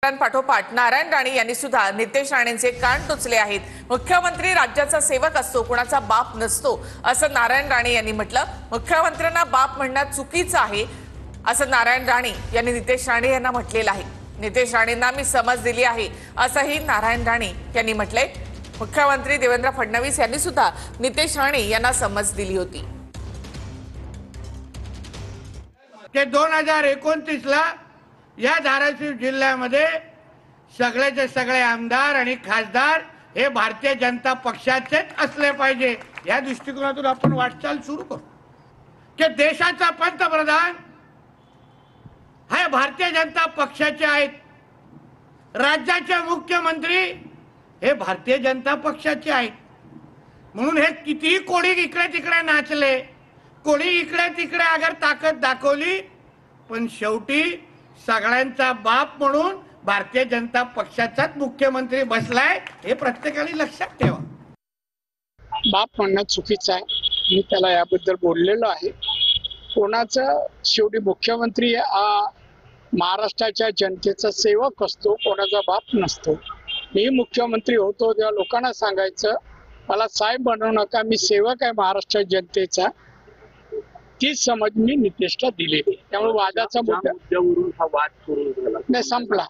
पाठोपाठ नारायण राणे यांनी सुद्धा नितेश राणेंचे कान टोचले आहेत। मुख्यमंत्री राज्याचा सेवक असतो, कोणाचा बाप नसतो असं नारायण राणे यांनी म्हटलं। मुख्यमंत्र्यांना बाप म्हणणं चुकीचं आहे असं नारायण राणे यांनी नितेश राणे यांना म्हटलेलं आहे। नितेश राणेंना मी समज दिली आहे असंही नारायण राणे यांनी म्हटलंय। मुख्यमंत्री देवेंद्र फडणवीस यांनी सुद्धा नितेश राणे यांना समज दिली होती। 2029 ला या धाराशिव जिल्ह्यामध्ये सगळेचे सगळे आमदार आणि खासदार हे भारतीय जनता पक्षाचेच असले पाहिजे या दृष्टिकोनातून आपण वाटचाल सुरू करू की देशाचा पंतप्रधान हे भारतीय जनता पक्षाचे आहेत, राज्याचे मुख्यमंत्री हे भारतीय जनता पक्षाचे आहेत। म्हणून हे कितीही कोणी इकडे तिकडे नाचले, कोणी इकडे तिकडे अगर ताकद दाखवली, पण शेवटी सगळ्यांचा बाप म्हणून भारतीय जनता पक्षाचाच मुख्यमंत्री बसलाय हे प्रत्येकाने लक्षात ठेवा। बाप म्हणणं चुकीचं आहे, मी त्याला याबद्दल बोललेलो आहे। कोणाचा शेवटी मुख्यमंत्री हा महाराष्ट्राच्या जनतेचा सेवक असतो, कोणाचा बाप नसतो। मी मुख्यमंत्री होतो तेव्हा लोकांना सांगायचं, मला साहेब बनवू नका, मी सेवक आहे महाराष्ट्र जनतेचा। ती समज मी नितेशला दिली। त्यामुळे वादाचा मुद्द्यावरून हा वाद सुरू झाला, नाही संपला।